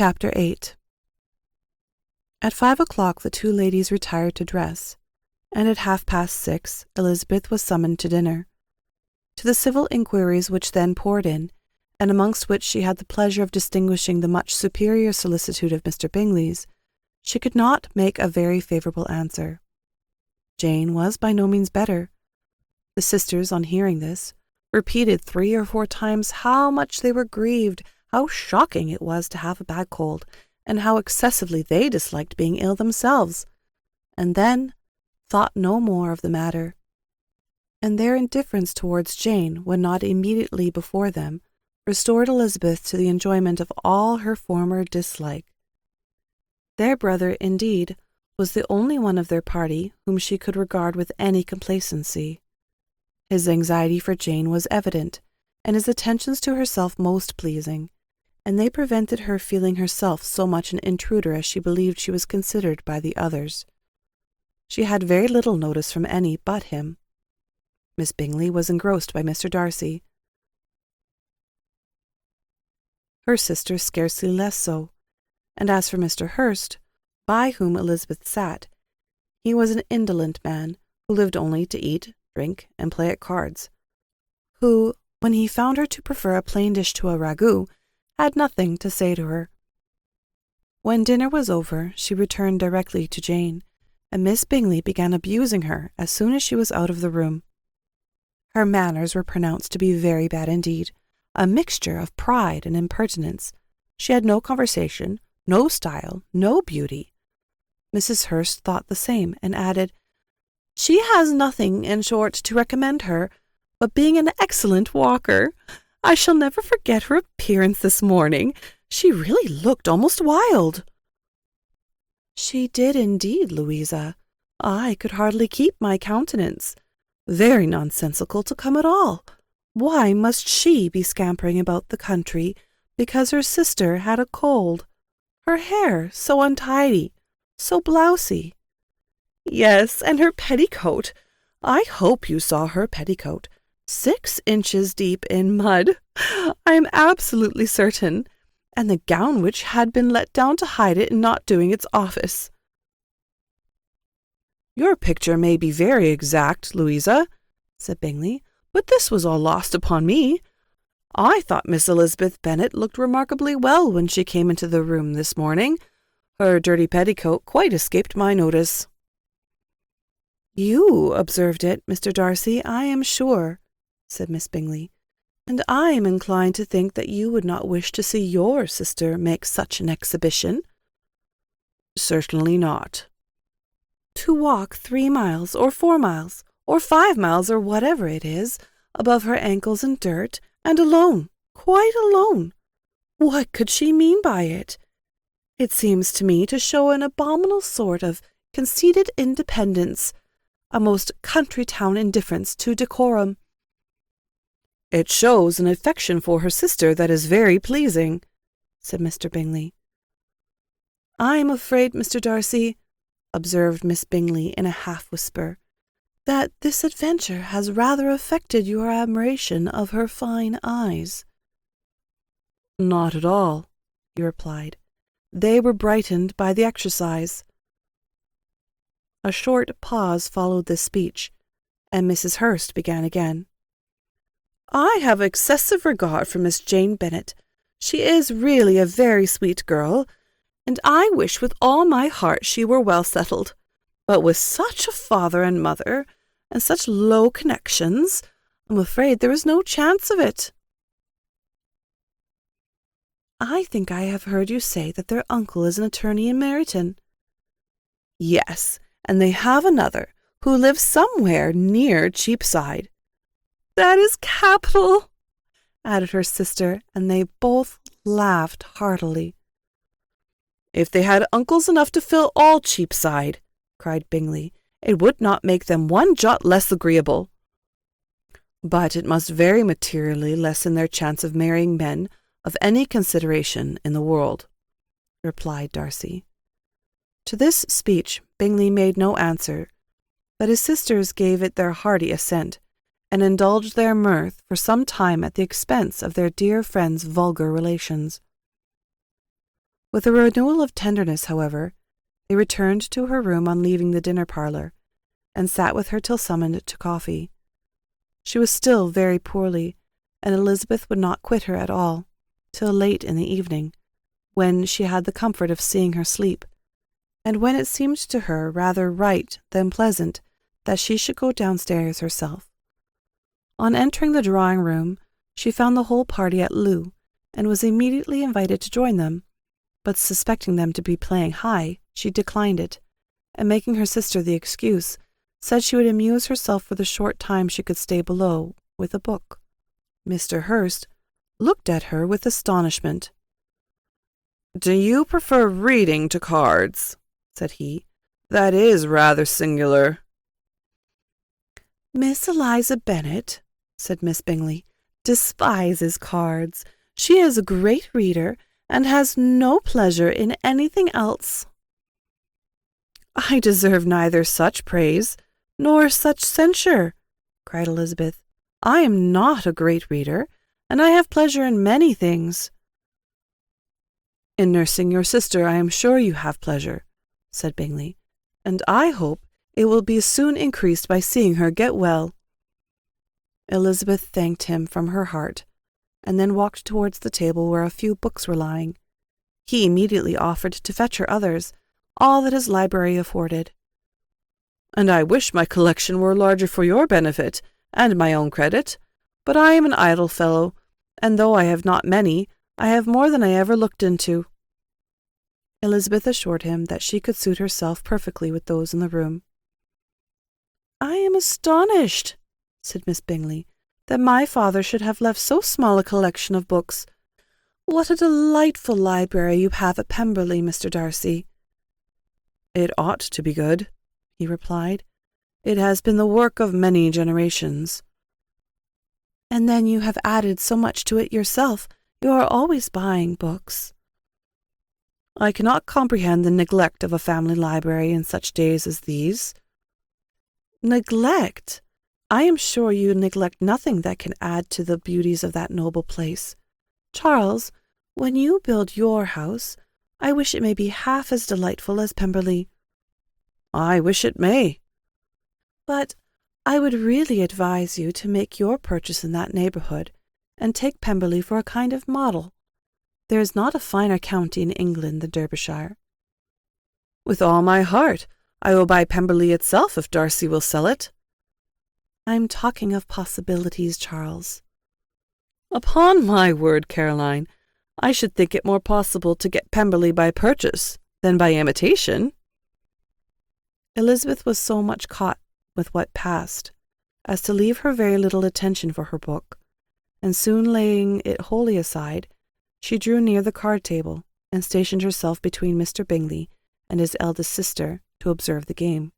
Chapter 8. At 5 o'clock the two ladies retired to dress, and at 6:30 Elizabeth was summoned to dinner. To the civil inquiries which then poured in, and amongst which she had the pleasure of distinguishing the much superior solicitude of Mr. Bingley's, she could not make a very favourable answer. Jane was by no means better. The sisters, on hearing this, repeated 3 or 4 times how much they were grieved, how shocking it was to have a bad cold, and how excessively they disliked being ill themselves, and then thought no more of the matter. And their indifference towards Jane, when not immediately before them, restored Elizabeth to the enjoyment of all her former dislike. Their brother, indeed, was the only one of their party whom she could regard with any complacency. His anxiety for Jane was evident, and his attentions to herself most pleasing, and they prevented her feeling herself so much an intruder as she believed she was considered by the others. She had very little notice from any but him. Miss Bingley was engrossed by Mr. Darcy. Her sister scarcely less so, and as for Mr. Hurst, by whom Elizabeth sat, he was an indolent man, who lived only to eat, drink, and play at cards, who, when he found her to prefer a plain dish to a ragout, had nothing to say to her. When dinner was over, she returned directly to Jane, and Miss Bingley began abusing her as soon as she was out of the room. Her manners were pronounced to be very bad indeed, a mixture of pride and impertinence. She had no conversation, no style, no beauty. Mrs. Hurst thought the same, and added, "She has nothing, in short, to recommend her, but being an excellent walker. I shall never forget her appearance this morning. She really looked almost wild." "She did indeed, Louisa. I could hardly keep my countenance. Very nonsensical to come at all. Why must she be scampering about the country because her sister had a cold? Her hair so untidy, so blousy. Yes, and her petticoat. I hope you saw her petticoat. 6 inches deep in mud, I am absolutely certain, and the gown which had been let down to hide it in not doing its office." "Your picture may be very exact, Louisa," said Bingley, "but this was all lost upon me. I thought Miss Elizabeth Bennet looked remarkably well when she came into the room this morning. Her dirty petticoat quite escaped my notice." "You observed it, Mr. Darcy, I am sure," said Miss Bingley, "and I am inclined to think that you would not wish to see your sister make such an exhibition." "Certainly not." "To walk 3 miles, or 4 miles, or 5 miles, or whatever it is, above her ankles in dirt, and alone, quite alone. What could she mean by it? It seems to me to show an abominable sort of conceited independence, a most country-town indifference to decorum." "It shows an affection for her sister that is very pleasing," said Mr. Bingley. "I am afraid, Mr. Darcy," observed Miss Bingley in a half-whisper, "that this adventure has rather affected your admiration of her fine eyes." "Not at all," he replied. "They were brightened by the exercise." A short pause followed this speech, and Mrs. Hurst began again. "I have excessive regard for Miss Jane Bennet. She is really a very sweet girl, and I wish with all my heart she were well settled. But with such a father and mother, and such low connections, I'm afraid there is no chance of it." "I think I have heard you say that their uncle is an attorney in Meryton." "Yes, and they have another, who lives somewhere near Cheapside." "That is capital," added her sister, and they both laughed heartily. "If they had uncles enough to fill all Cheapside," cried Bingley, "it would not make them one jot less agreeable." "But it must very materially lessen their chance of marrying men of any consideration in the world," replied Darcy. To this speech Bingley made no answer, but his sisters gave it their hearty assent, and indulged their mirth for some time at the expense of their dear friend's vulgar relations. With a renewal of tenderness, however, they returned to her room on leaving the dinner parlour, and sat with her till summoned to coffee. She was still very poorly, and Elizabeth would not quit her at all, till late in the evening, when she had the comfort of seeing her sleep, and when it seemed to her rather right than pleasant that she should go downstairs herself. On entering the drawing-room, she found the whole party at loo, and was immediately invited to join them, but suspecting them to be playing high, she declined it, and making her sister the excuse, said she would amuse herself for the short time she could stay below with a book. Mr. Hurst looked at her with astonishment. "Do you prefer reading to cards?" said he. "That is rather singular." "Miss Eliza Bennet," said Miss Bingley, "despises cards. She is a great reader, and has no pleasure in anything else." "I deserve neither such praise nor such censure," cried Elizabeth. "I am not a great reader, and I have pleasure in many things." "In nursing your sister I am sure you have pleasure," said Bingley, "and I hope it will be soon increased by seeing her get well." Elizabeth thanked him from her heart, and then walked towards the table where a few books were lying. He immediately offered to fetch her others, all that his library afforded. "And I wish my collection were larger for your benefit and my own credit, but I am an idle fellow, and though I have not many, I have more than I ever looked into." Elizabeth assured him that she could suit herself perfectly with those in the room. "I am astonished," said Miss Bingley, "that my father should have left so small a collection of books. What a delightful library you have at Pemberley, Mr. Darcy." "It ought to be good," he replied. "It has been the work of many generations." "And then you have added so much to it yourself. You are always buying books." "I cannot comprehend the neglect of a family library in such days as these." "Neglect! I am sure you neglect nothing that can add to the beauties of that noble place. Charles, when you build your house, I wish it may be half as delightful as Pemberley." "I wish it may." "But I would really advise you to make your purchase in that neighbourhood, and take Pemberley for a kind of model. There is not a finer county in England than Derbyshire." "With all my heart. I will buy Pemberley itself if Darcy will sell it." "I am talking of possibilities, Charles." "Upon my word, Caroline, I should think it more possible to get Pemberley by purchase than by imitation." Elizabeth was so much caught with what passed as to leave her very little attention for her book, and soon laying it wholly aside, she drew near the card table and stationed herself between Mr. Bingley and his eldest sister to observe the game.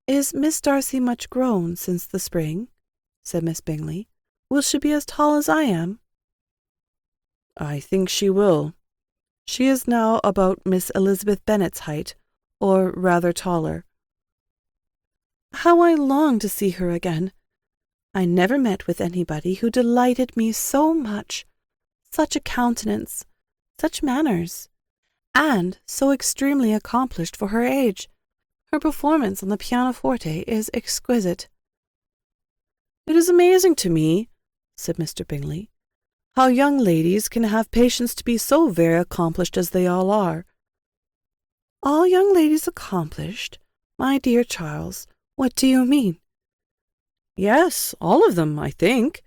"Is Miss Darcy much grown since the spring?" said Miss Bingley. "Will she be as tall as I am?" "I think she will. She is now about Miss Elizabeth Bennet's height, or rather taller." "How I long to see her again! I never met with anybody who delighted me so much. Such a countenance, such manners, and so extremely accomplished for her age. Her performance on the pianoforte is exquisite." "It is amazing to me," said Mr. Bingley, "how young ladies can have patience to be so very accomplished as they all are." "All young ladies accomplished? My dear Charles, what do you mean?" "Yes, all of them, I think.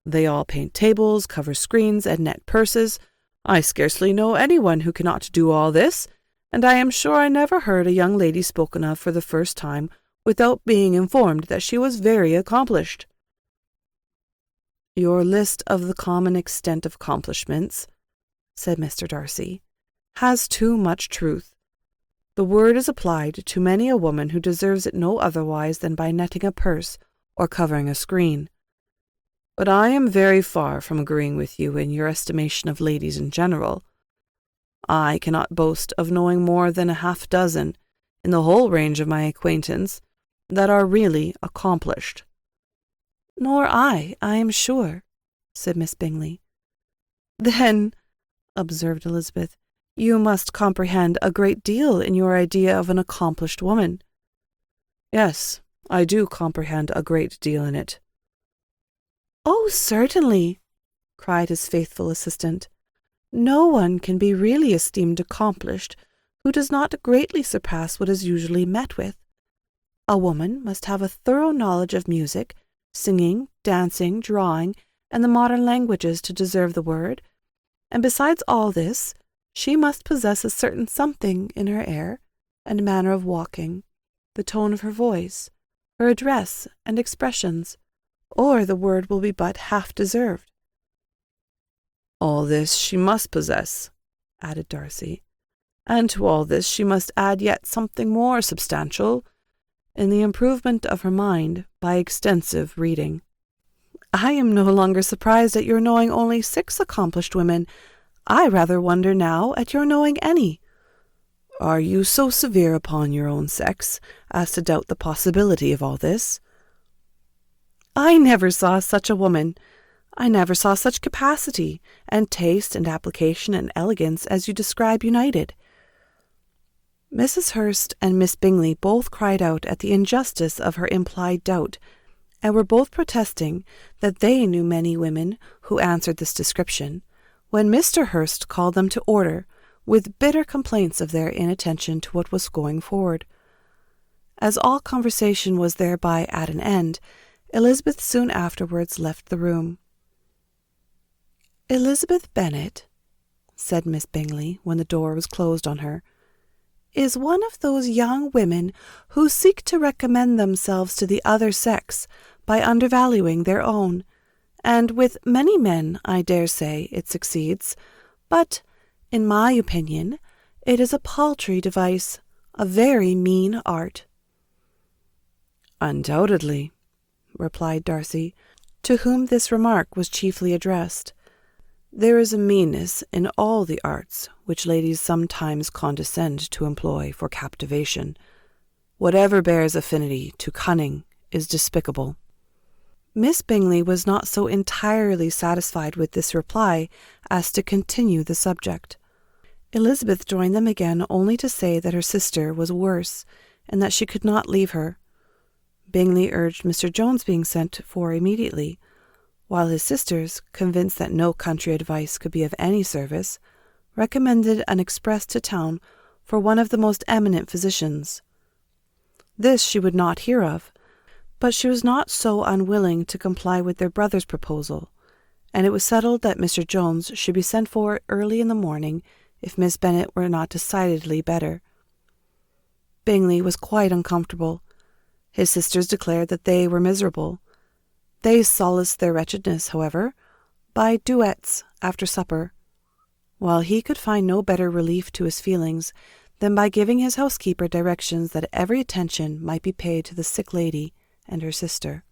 They all paint tables, cover screens, and net purses. I scarcely know anyone who cannot do all this, and I am sure I never heard a young lady spoken of for the first time without being informed that she was very accomplished." "Your list of the common extent of accomplishments," said Mr. Darcy, "has too much truth. The word is applied to many a woman who deserves it no otherwise than by netting a purse or covering a screen. But I am very far from agreeing with you in your estimation of ladies in general. I cannot boast of knowing more than a half-dozen, in the whole range of my acquaintance, that are really accomplished." "Nor I am sure," said Miss Bingley. "Then," observed Elizabeth, You must comprehend a great deal in your idea of an accomplished woman. Yes, I do comprehend a great deal in it. Oh, certainly, cried his faithful assistant. No one can be really esteemed accomplished who does not greatly surpass what is usually met with. A woman must have a thorough knowledge of music, singing, dancing, drawing, and the modern languages to deserve the word, and besides all this, she must possess a certain something in her air and manner of walking, the tone of her voice, her address and expressions, or the word will be but half deserved. All this she must possess, added Darcy, and to all this she must add yet something more substantial, in the improvement of her mind by extensive reading. I am no longer surprised at your knowing only 6 accomplished women. I rather wonder now at your knowing any. Are you so severe upon your own sex as to doubt the possibility of all this? I never saw such a woman. I never saw such capacity, and taste, and application, and elegance as you describe united. Mrs. Hurst and Miss Bingley both cried out at the injustice of her implied doubt, and were both protesting that they knew many women who answered this description, when Mr. Hurst called them to order, with bitter complaints of their inattention to what was going forward. As all conversation was thereby at an end, Elizabeth soon afterwards left the room. Elizabeth Bennet, said Miss Bingley, when the door was closed on her, is one of those young women who seek to recommend themselves to the other sex by undervaluing their own, and with many men, I dare say, it succeeds, but, in my opinion, it is a paltry device, a very mean art. Undoubtedly, replied Darcy, to whom this remark was chiefly addressed. There is a meanness in all the arts which ladies sometimes condescend to employ for captivation. Whatever bears affinity to cunning is despicable. Miss Bingley was not so entirely satisfied with this reply as to continue the subject. Elizabeth joined them again only to say that her sister was worse, and that she could not leave her. Bingley urged Mr. Jones being sent for immediately, while his sisters, convinced that no country advice could be of any service, recommended an express to town for one of the most eminent physicians. This she would not hear of, but she was not so unwilling to comply with their brother's proposal, and it was settled that Mr. Jones should be sent for early in the morning if Miss Bennet were not decidedly better. Bingley was quite uncomfortable. His sisters declared that they were miserable. They solaced their wretchedness, however, by duets after supper, while he could find no better relief to his feelings than by giving his housekeeper directions that every attention might be paid to the sick lady and her sister.